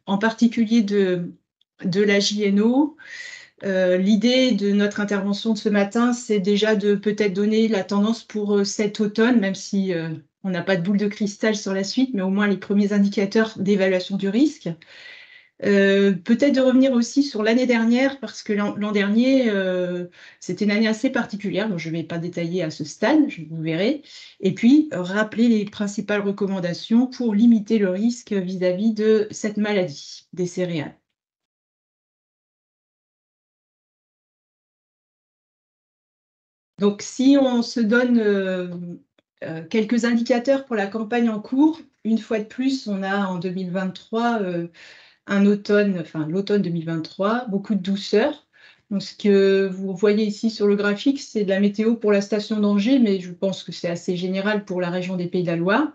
En particulier de la JNO. L'idée de notre intervention de ce matin, c'est déjà de peut-être donner la tendance pour cet automne, même si on n'a pas de boule de cristal sur la suite, mais au moins les premiers indicateurs d'évaluation du risque. Peut-être de revenir aussi sur l'année dernière, parce que l'an dernier, c'était une année assez particulière, donc je ne vais pas détailler à ce stade, vous verrez. Et puis, rappeler les principales recommandations pour limiter le risque vis-à-vis de cette maladie des céréales. Donc, si on se donne quelques indicateurs pour la campagne en cours, une fois de plus, on a en 2023 un automne, enfin l'automne 2023, beaucoup de douceur. Donc, ce que vous voyez ici sur le graphique, c'est de la météo pour la station d'Angers, mais je pense que c'est assez général pour la région des Pays de la Loire.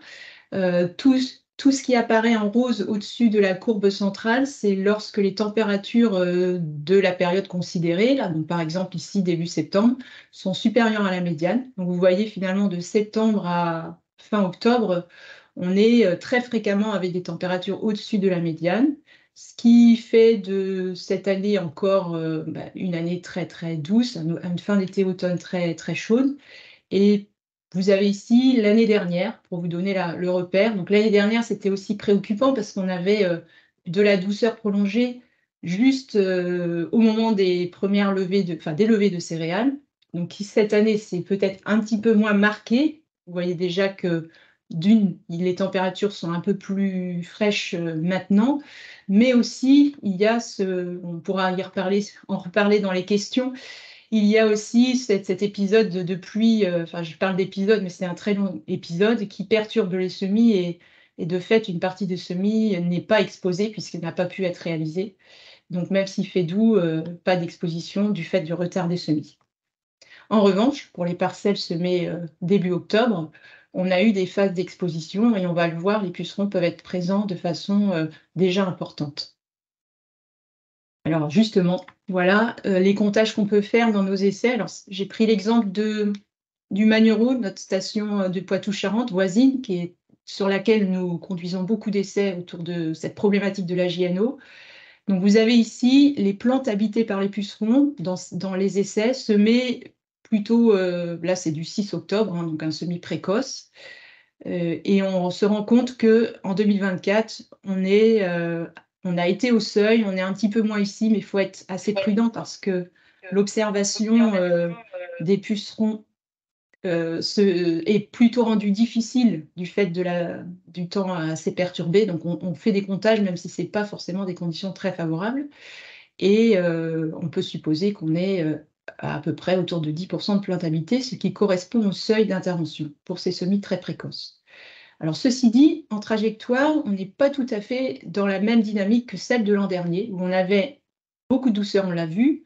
Tout ce qui apparaît en rose au-dessus de la courbe centrale, c'est lorsque les températures de la période considérée, là, donc par exemple ici début septembre, sont supérieures à la médiane. Donc vous voyez finalement de septembre à fin octobre, on est très fréquemment avec des températures au-dessus de la médiane, ce qui fait de cette année encore une année très très douce, une fin d'été-automne très très chaude. Et vous avez ici l'année dernière, pour vous donner le repère. Donc l'année dernière, c'était aussi préoccupant parce qu'on avait de la douceur prolongée juste au moment des premières levées des levées de céréales. Donc cette année, c'est peut-être un petit peu moins marqué. Vous voyez déjà que les températures sont un peu plus fraîches maintenant, mais aussi il y a on pourra en reparler dans les questions. Il y a aussi cet épisode de pluie, enfin je parle d'épisode, mais c'est un très long épisode qui perturbe les semis et de fait, une partie des semis n'est pas exposée puisqu'elle n'a pas pu être réalisée. Donc même s'il fait doux, pas d'exposition du fait du retard des semis. En revanche, pour les parcelles semées début octobre, on a eu des phases d'exposition et on va le voir, les pucerons peuvent être présents de façon déjà importante. Alors justement, voilà les comptages qu'on peut faire dans nos essais. Alors j'ai pris l'exemple du Magnerot, notre station de Poitou-Charentes voisine, sur laquelle nous conduisons beaucoup d'essais autour de cette problématique de la JNO. Donc vous avez ici les plantes habitées par les pucerons dans les essais semés plutôt, là c'est du 6 octobre, hein, donc un semis précoce. Et on se rend compte qu'en 2024, on a été au seuil, on est un petit peu moins ici, mais il faut être assez prudent parce que l'observation des pucerons est plutôt rendue difficile du fait du temps assez perturbé. Donc on fait des comptages, même si ce n'est pas forcément des conditions très favorables. Et on peut supposer qu'on est à peu près autour de 10% de plantes habitées, ce qui correspond au seuil d'intervention pour ces semis très précoces. Alors, ceci dit, en trajectoire, on n'est pas tout à fait dans la même dynamique que celle de l'an dernier, où on avait beaucoup de douceur, on l'a vu,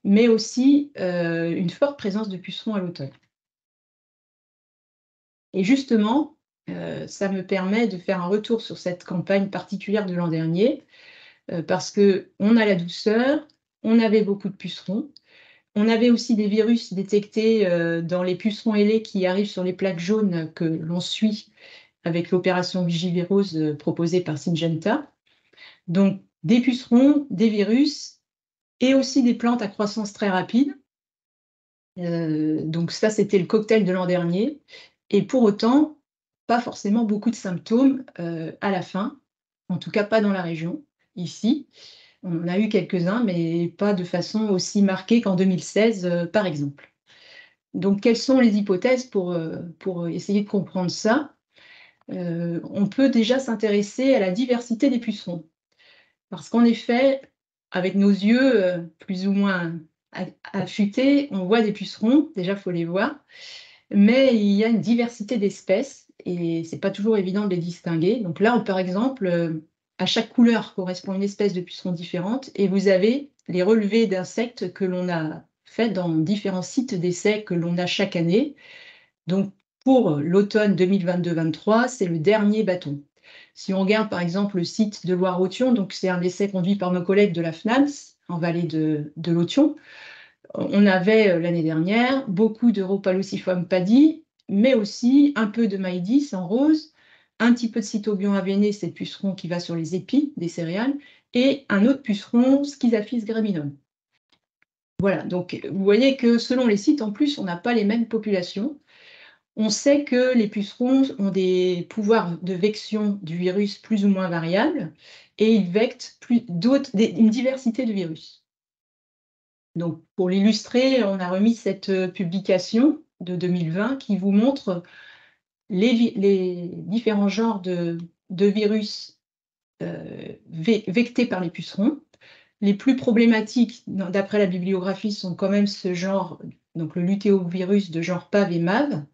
mais aussi une forte présence de pucerons à l'automne. Et justement, ça me permet de faire un retour sur cette campagne particulière de l'an dernier, parce qu'on a la douceur, on avait beaucoup de pucerons, on avait aussi des virus détectés dans les pucerons ailés qui arrivent sur les plaques jaunes que l'on suit avec l'opération Vigivérose proposée par Syngenta. Donc, des pucerons, des virus et aussi des plantes à croissance très rapide. Donc ça, c'était le cocktail de l'an dernier. Et pour autant, pas forcément beaucoup de symptômes à la fin, en tout cas pas dans la région, ici. On en a eu quelques-uns, mais pas de façon aussi marquée qu'en 2016, par exemple. Donc, quelles sont les hypothèses pour essayer de comprendre ça? On peut déjà s'intéresser à la diversité des pucerons. Parce qu'en effet, avec nos yeux plus ou moins affûtés, on voit des pucerons, déjà il faut les voir, mais il y a une diversité d'espèces et ce n'est pas toujours évident de les distinguer. Donc là, par exemple, à chaque couleur correspond une espèce de puceron différente et vous avez les relevés d'insectes que l'on a faits dans différents sites d'essais que l'on a chaque année. Donc, pour l'automne 2022-23, c'est le dernier bâton. Si on regarde par exemple le site de Loire-Authion, donc c'est un essai conduit par nos collègues de la FNAMS en vallée de l'Authion, on avait l'année dernière beaucoup d'Europalociforme paddy, mais aussi un peu de maïdis en rose, un petit peu de Cytobion avené, c'est le puceron qui va sur les épis des céréales, et un autre puceron, Schizaphis graminum. Voilà, donc vous voyez que selon les sites, en plus, on n'a pas les mêmes populations. On sait que les pucerons ont des pouvoirs de vection du virus plus ou moins variables, et ils vectent une diversité de virus. Donc, pour l'illustrer, on a remis cette publication de 2020 qui vous montre les différents genres de virus vectés par les pucerons. Les plus problématiques, d'après la bibliographie, sont quand même ce genre, donc le lutéovirus de genre PAV et MAV,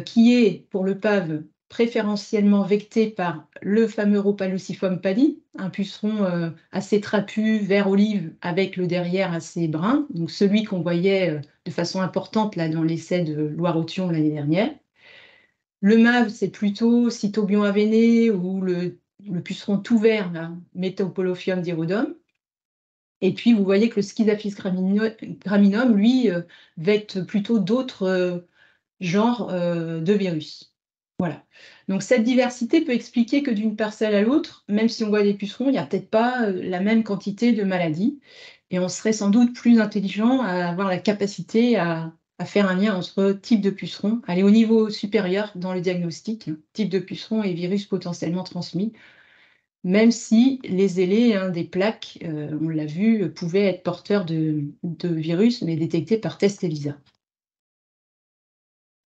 qui est, pour le PAV, préférentiellement vecté par le fameux Rhopalociforme paddy, un puceron assez trapu, vert olive, avec le derrière assez brun, donc celui qu'on voyait de façon importante là, dans l'essai de Loire-Othion l'année dernière. Le MAV, c'est plutôt Cytobion avené ou le puceron tout vert, Metopolophium dirudum. Et puis, vous voyez que le Schizaphis graminum, lui, vecte plutôt d'autres genres de virus. Voilà. Donc, cette diversité peut expliquer que d'une parcelle à l'autre, même si on voit des pucerons, il n'y a peut-être pas la même quantité de maladies. Et on serait sans doute plus intelligent à avoir la capacité à faire un lien entre type de puceron, aller au niveau supérieur dans le diagnostic, type de puceron et virus potentiellement transmis, même si les ailés des plaques, on l'a vu, pouvaient être porteurs de virus, mais détectés par test ELISA.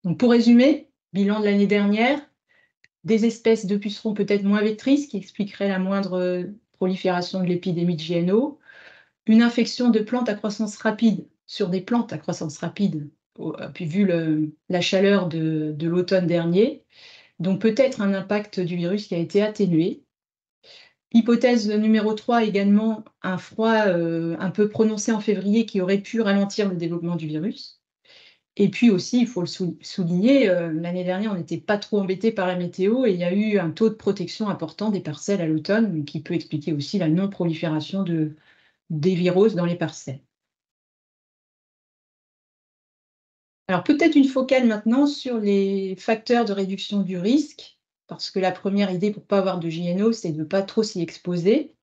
Donc pour résumer, bilan de l'année dernière, des espèces de pucerons peut-être moins vectrices qui expliqueraient la moindre prolifération de l'épidémie de JNO, une infection de plantes à croissance rapide sur des plantes à croissance rapide, puis vu la chaleur de l'automne dernier, donc peut-être un impact du virus qui a été atténué. Hypothèse numéro 3, également un froid un peu prononcé en février qui aurait pu ralentir le développement du virus. Et puis aussi, il faut le souligner, l'année dernière, on n'était pas trop embêté par la météo et il y a eu un taux de protection important des parcelles à l'automne, qui peut expliquer aussi la non-prolifération des virus dans les parcelles. Alors peut-être une focale maintenant sur les facteurs de réduction du risque, parce que la première idée pour ne pas avoir de JNO, c'est de ne pas trop s'y exposer.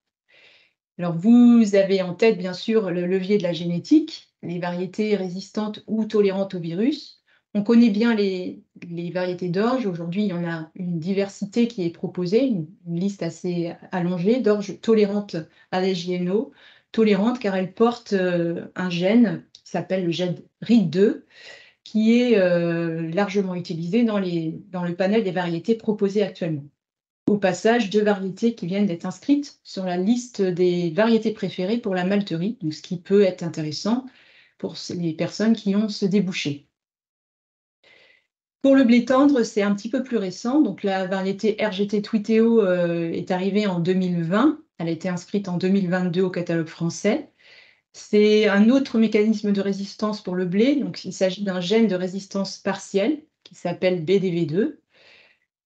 Alors, vous avez en tête, bien sûr, le levier de la génétique, les variétés résistantes ou tolérantes au virus. On connaît bien les variétés d'orge. Aujourd'hui, il y en a une diversité qui est proposée, une liste assez allongée d'orges tolérantes à la JNO, tolérantes car elles portent un gène qui s'appelle le gène RID2, qui est largement utilisé dans le panel des variétés proposées actuellement. Au passage, 2 variétés qui viennent d'être inscrites sur la liste des variétés préférées pour la malterie, donc ce qui peut être intéressant pour les personnes qui ont ce débouché. Pour le blé tendre, c'est un petit peu plus récent. Donc la variété RGT Twiteo est arrivée en 2020. Elle a été inscrite en 2022 au catalogue français. C'est un autre mécanisme de résistance pour le blé. Donc il s'agit d'un gène de résistance partielle qui s'appelle BDV2.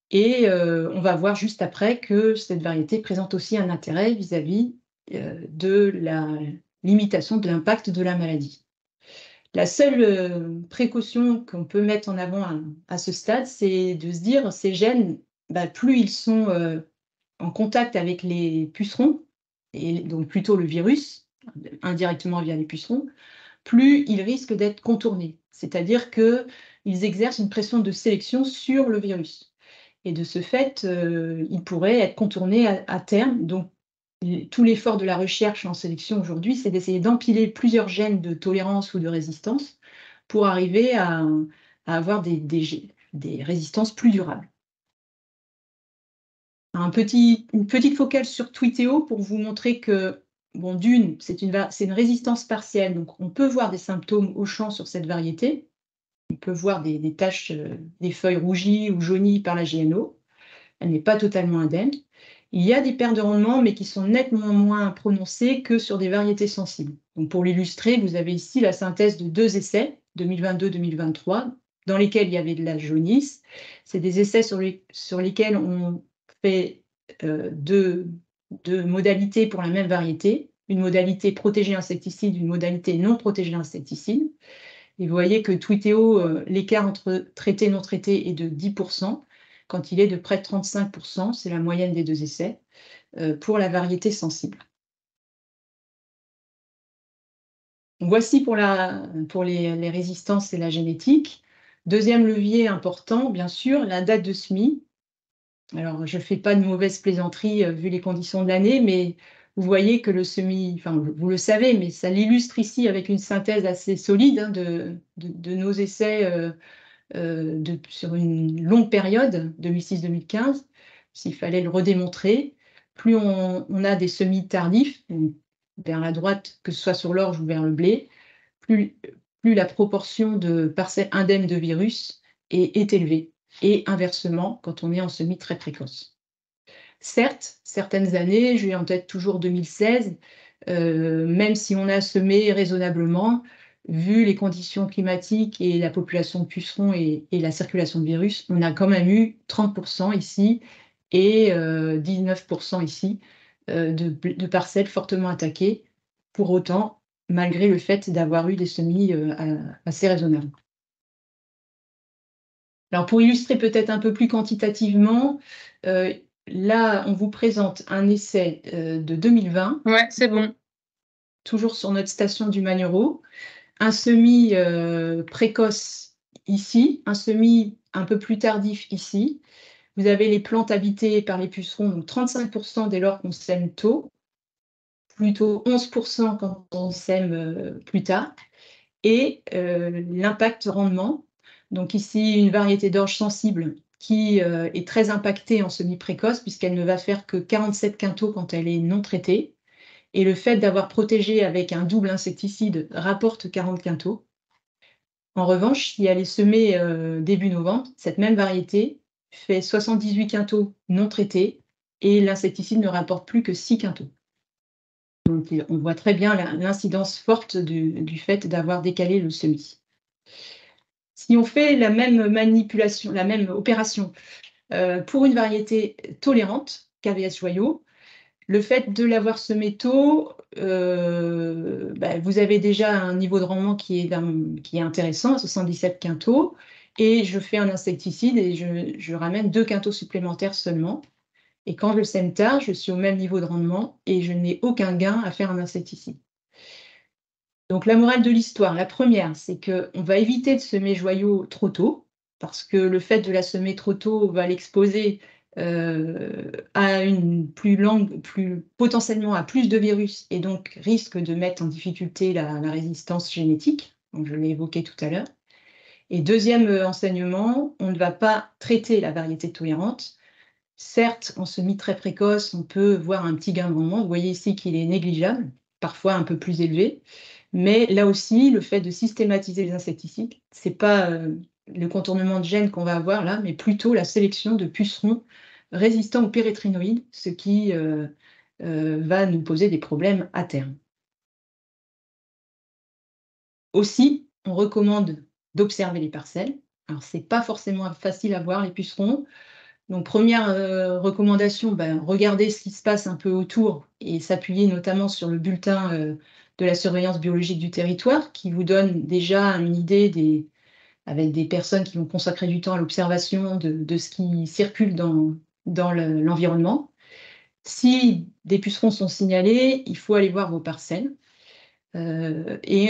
Et on va voir juste après que cette variété présente aussi un intérêt vis-à-vis de la limitation de l'impact de la maladie. La seule précaution qu'on peut mettre en avant à ce stade, c'est de se dire ces gènes, plus ils sont en contact avec les pucerons, et donc plutôt le virus, indirectement via les pucerons, plus ils risquent d'être contournés. C'est-à-dire qu'ils exercent une pression de sélection sur le virus. Et de ce fait, ils pourraient être contournés à terme. Donc, tout l'effort de la recherche en sélection aujourd'hui, c'est d'essayer d'empiler plusieurs gènes de tolérance ou de résistance pour arriver à avoir des résistances plus durables. Une petite focale sur Twiteo pour vous montrer que, bon, d'une, c'est une résistance partielle, donc on peut voir des symptômes au champ sur cette variété. On peut voir des taches, des feuilles rougies ou jaunies par la GNO. Elle n'est pas totalement indemne. Il y a des pertes de rendement, mais qui sont nettement moins prononcées que sur des variétés sensibles. Donc pour l'illustrer, vous avez ici la synthèse de 2 essais, 2022-2023, dans lesquels il y avait de la jaunisse. C'est des essais sur lesquels on fait deux modalités pour la même variété. une modalité protégée insecticide, une modalité non protégée insecticide. Et vous voyez que Tweeteo, l'écart entre traité et non traité est de 10%, quand il est de près de 35%, c'est la moyenne des 2 essais, pour la variété sensible. Donc voici pour les résistances et la génétique. Deuxième levier important, bien sûr, la date de semis. Alors, je ne fais pas de mauvaise plaisanterie vu les conditions de l'année, mais vous voyez que le semis, enfin, vous le savez, mais ça l'illustre ici avec une synthèse assez solide hein, de nos essais sur une longue période, 2006-2015, s'il fallait le redémontrer. Plus on a des semis tardifs, vers la droite, que ce soit sur l'orge ou vers le blé, plus la proportion de parcelles indemnes de virus est élevée. Et inversement, quand on est en semis très précoce. Certes, certaines années, j'ai en tête toujours 2016, même si on a semé raisonnablement, vu les conditions climatiques et la population de pucerons et la circulation de virus, on a quand même eu 30% ici et 19% ici de parcelles fortement attaquées, pour autant, malgré le fait d'avoir eu des semis assez raisonnables. Alors pour illustrer peut-être un peu plus quantitativement, là, on vous présente un essai de 2020. Ouais, c'est bon. Toujours sur notre station du Magnereau. Un semis précoce ici, un semis un peu plus tardif ici. Vous avez les plantes habitées par les pucerons, donc 35% dès lors qu'on sème tôt, plutôt 11% quand on sème plus tard. Et l'impact rendement. Donc ici, une variété d'orge sensible qui est très impactée en semis précoce puisqu'elle ne va faire que 47 quintaux quand elle est non traitée. Et le fait d'avoir protégé avec un double insecticide rapporte 40 quintaux. En revanche, si elle est semée début novembre, cette même variété fait 78 quintaux non traités et l'insecticide ne rapporte plus que 6 quintaux. Donc on voit très bien l'incidence forte du fait d'avoir décalé le semis. Si on fait la même manipulation, la même opération pour une variété tolérante, KVS joyau, le fait de l'avoir semé tôt, vous avez déjà un niveau de rendement qui est intéressant, à 77 quintaux, et je fais un insecticide et je ramène 2 quintaux supplémentaires seulement. Et quand je le sème tard, je suis au même niveau de rendement et je n'ai aucun gain à faire un insecticide. Donc la morale de l'histoire, la première, c'est qu'on va éviter de semer joyau trop tôt, parce que le fait de la semer trop tôt va l'exposer à une potentiellement à plus de virus, et donc risque de mettre en difficulté la résistance génétique, donc je l'ai évoqué tout à l'heure. Et deuxième enseignement, on ne va pas traiter la variété tolérante. Certes, en semis très précoce, on peut voir un petit gain de rendement. Vous voyez ici qu'il est négligeable, parfois un peu plus élevé. Mais là aussi, le fait de systématiser les insecticides, ce n'est pas le contournement de gènes qu'on va avoir là, mais plutôt la sélection de pucerons résistants aux pérétrinoïdes, ce qui va nous poser des problèmes à terme. Aussi, on recommande d'observer les parcelles. Alors, ce n'est pas forcément facile à voir, les pucerons. Donc, première recommandation, regarder ce qui se passe un peu autour et s'appuyer notamment sur le bulletin de la surveillance biologique du territoire qui vous donne déjà une idée avec des personnes qui vont consacrer du temps à l'observation de ce qui circule dans l'environnement. Si des pucerons sont signalés, il faut aller voir vos parcelles. Et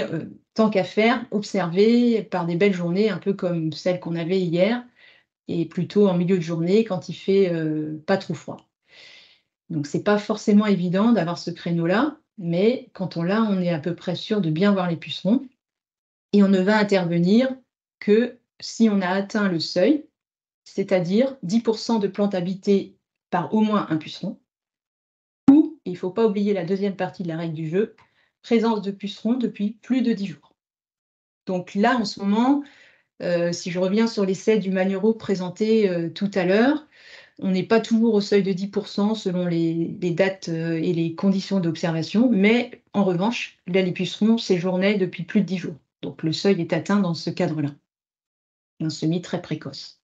tant qu'à faire, observer par des belles journées, un peu comme celle qu'on avait hier, et plutôt en milieu de journée quand il fait pas trop froid. Donc c'est pas forcément évident d'avoir ce créneau-là, mais quand on l'a, on est à peu près sûr de bien voir les pucerons. Et on ne va intervenir que si on a atteint le seuil, c'est-à-dire 10% de plantes habitées par au moins un puceron. Ou, il ne faut pas oublier la deuxième partie de la règle du jeu, présence de pucerons depuis plus de 10 jours. Donc là, en ce moment, si je reviens sur l'essai du Magnereau présenté tout à l'heure, on n'est pas toujours au seuil de 10% selon les dates et les conditions d'observation, mais en revanche, là, les pucerons séjournaient depuis plus de 10 jours. Donc le seuil est atteint dans ce cadre-là, un semis très précoce.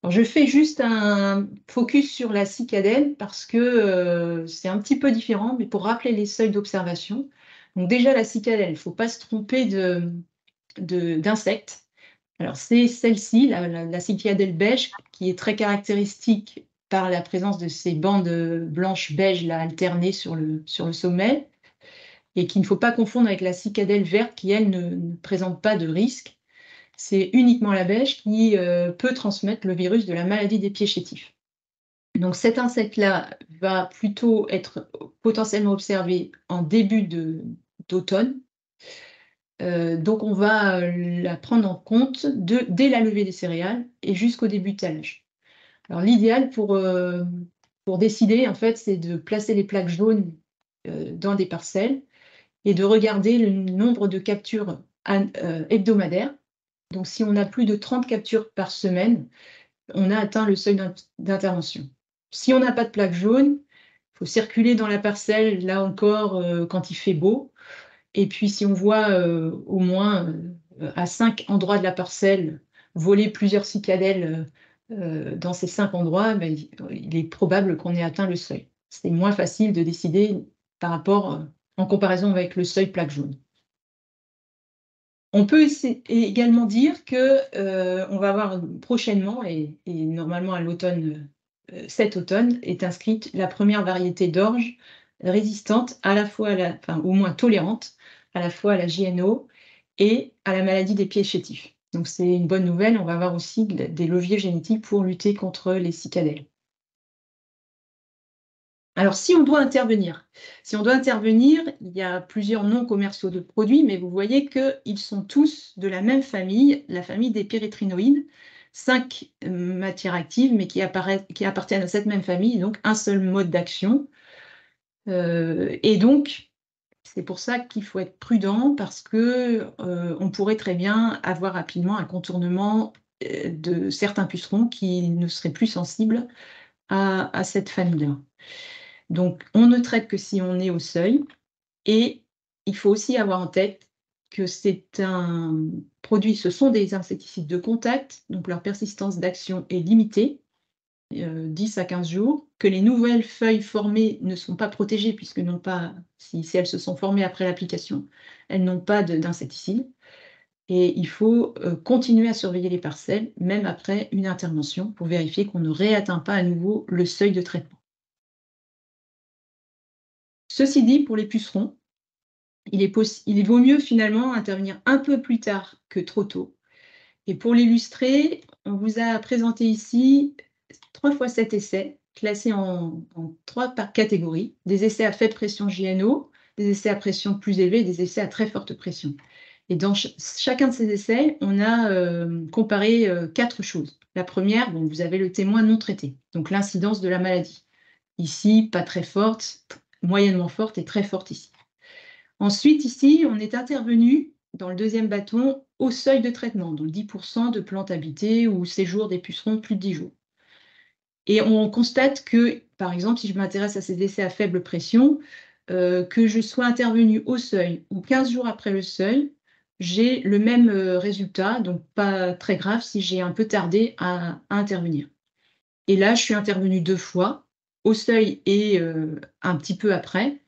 Alors, je fais juste un focus sur la cicadelle parce que c'est un petit peu différent, mais pour rappeler les seuils d'observation. Donc déjà, la cicadelle, il ne faut pas se tromper d'insectes. Alors c'est celle-ci, la cicadelle beige, qui est très caractéristique par la présence de ces bandes blanches beige là, alternées sur le sommet, et qu'il ne faut pas confondre avec la cicadelle verte qui, elle, ne présente pas de risque. C'est uniquement la beige qui peut transmettre le virus de la maladie des pieds chétifs. Donc cet insecte-là va plutôt être potentiellement observé en début d'automne. Donc on va la prendre en compte dès la levée des céréales et jusqu'au début de talage. Alors l'idéal pour décider, en fait, c'est de placer les plaques jaunes dans des parcelles et de regarder le nombre de captures hebdomadaires. Donc si on a plus de 30 captures par semaine, on a atteint le seuil d'intervention. Si on n'a pas de plaques jaunes, il faut circuler dans la parcelle, là encore, quand il fait beau. Et puis si on voit au moins à 5 endroits de la parcelle voler plusieurs cicadelles dans ces 5 endroits, ben, il est probable qu'on ait atteint le seuil. C'est moins facile de décider par rapport, en comparaison avec le seuil plaque jaune. On peut également dire que on va avoir prochainement, et normalement à l'automne, cet automne, est inscrite la première variété d'orge résistante à la fois enfin, au moins tolérante, à la fois à la JNO et à la maladie des pieds chétifs. Donc c'est une bonne nouvelle, on va avoir aussi des leviers génétiques pour lutter contre les cicadelles. Alors, si on doit intervenir, il y a plusieurs noms commerciaux de produits, mais vous voyez qu'ils sont tous de la même famille, la famille des pyrétrinoïdes, 5 matières actives, mais qui appartiennent à cette même famille, donc un seul mode d'action. Et donc, c'est pour ça qu'il faut être prudent, parce que on pourrait très bien avoir rapidement un contournement de certains pucerons qui ne seraient plus sensibles à cette famille-là. Donc, on ne traite que si on est au seuil. Et il faut aussi avoir en tête que c'est un produit, ce sont des insecticides de contact, donc leur persistance d'action est limitée, 10 à 15 jours, que les nouvelles feuilles formées ne sont pas protégées, puisque n'ont pas, si elles se sont formées après l'application, elles n'ont pas d'insecticide. Et il faut continuer à surveiller les parcelles, même après une intervention, pour vérifier qu'on ne réatteint pas à nouveau le seuil de traitement. Ceci dit, pour les pucerons, il vaut mieux finalement intervenir un peu plus tard que trop tôt. Et pour l'illustrer, on vous a présenté ici 3 fois 7 essais, classés en 3 catégories: des essais à faible pression JNO, des essais à pression plus élevée et des essais à très forte pression. Et dans chacun de ces essais, on a comparé 4 choses. La première, bon, vous avez le témoin non traité, donc l'incidence de la maladie. Ici, pas très forte, moyennement forte et très forte ici. Ensuite, ici, on est intervenu dans le deuxième bâton au seuil de traitement, donc 10% de plantes habitées ou séjour des pucerons plus de 10 jours. Et on constate que, par exemple, si je m'intéresse à ces essais à faible pression, que je sois intervenu au seuil ou 15 jours après le seuil, j'ai le même résultat, donc pas très grave si j'ai un peu tardé à intervenir. Et là, je suis intervenue 2 fois, au seuil et un petit peu après.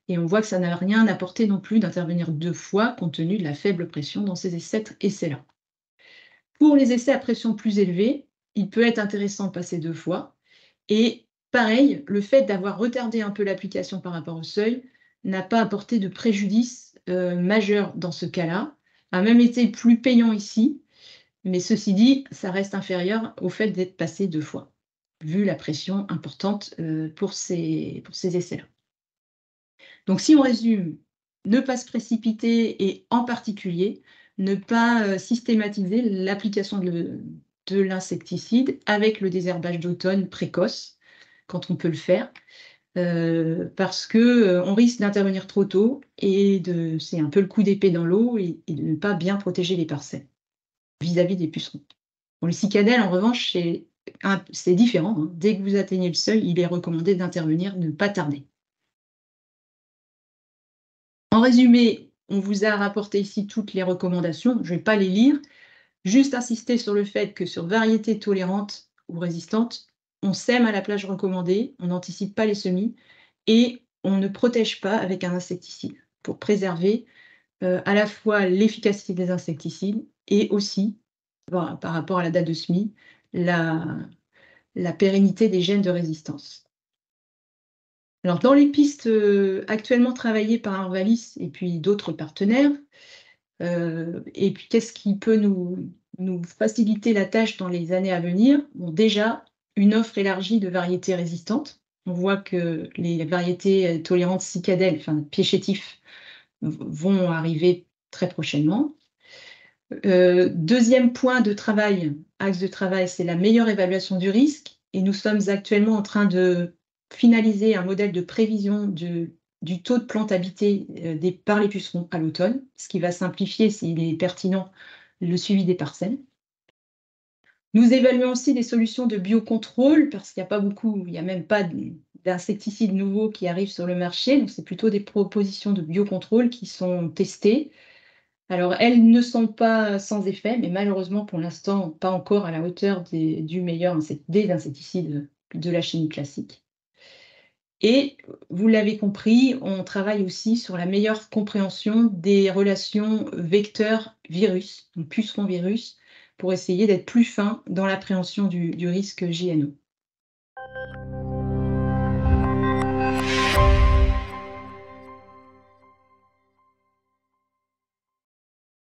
Et on voit que ça n'a rien apporté non plus d'intervenir 2 fois, compte tenu de la faible pression dans ces essais-là. Pour les essais à pression plus élevée, il peut être intéressant de passer 2 fois. Et pareil, le fait d'avoir retardé un peu l'application par rapport au seuil n'a pas apporté de préjudice majeur dans ce cas-là, a même été plus payant ici, mais ceci dit, ça reste inférieur au fait d'être passé 2 fois, vu la pression importante pour ces essais-là. Donc si on résume, ne pas se précipiter et en particulier ne pas systématiser l'application de l'insecticide avec le désherbage d'automne précoce, quand on peut le faire, parce qu'on risque d'intervenir trop tôt et c'est un peu le coup d'épée dans l'eau et de ne pas bien protéger les parcelles vis-à-vis des pucerons. Pour les cicadelles, en revanche, c'est différent, hein. Dès que vous atteignez le seuil, il est recommandé d'intervenir, ne pas tarder. En résumé, on vous a rapporté ici toutes les recommandations. Je ne vais pas les lire, juste insister sur le fait que sur variétés tolérantes, ou résistantes, on sème à la plage recommandée, on n'anticipe pas les semis et on ne protège pas avec un insecticide pour préserver à la fois l'efficacité des insecticides et aussi, par rapport à la date de semis, la, la pérennité des gènes de résistance. Alors, dans les pistes actuellement travaillées par Arvalis et puis d'autres partenaires, et puis qu'est-ce qui peut nous faciliter la tâche dans les années à venir? Bon, déjà, une offre élargie de variétés résistantes. On voit que les variétés tolérantes cicadelles, enfin pieds chétifs, vont arriver très prochainement. Deuxième point de travail, axe de travail, c'est la meilleure évaluation du risque et nous sommes actuellement en train de finaliser un modèle de prévision du taux de plantes habitées, par les pucerons à l'automne, ce qui va simplifier, s'il est pertinent, le suivi des parcelles. Nous évaluons aussi des solutions de biocontrôle parce qu'il il n'y a même pas d'insecticides nouveaux qui arrivent sur le marché, donc c'est plutôt des propositions de biocontrôle qui sont testées. Alors, elles ne sont pas sans effet, mais malheureusement, pour l'instant, pas encore à la hauteur des insecticides de la chimie classique. Et vous l'avez compris, on travaille aussi sur la meilleure compréhension des relations vecteur-virus, donc puceron-virus, pour essayer d'être plus fin dans l'appréhension du risque JNO.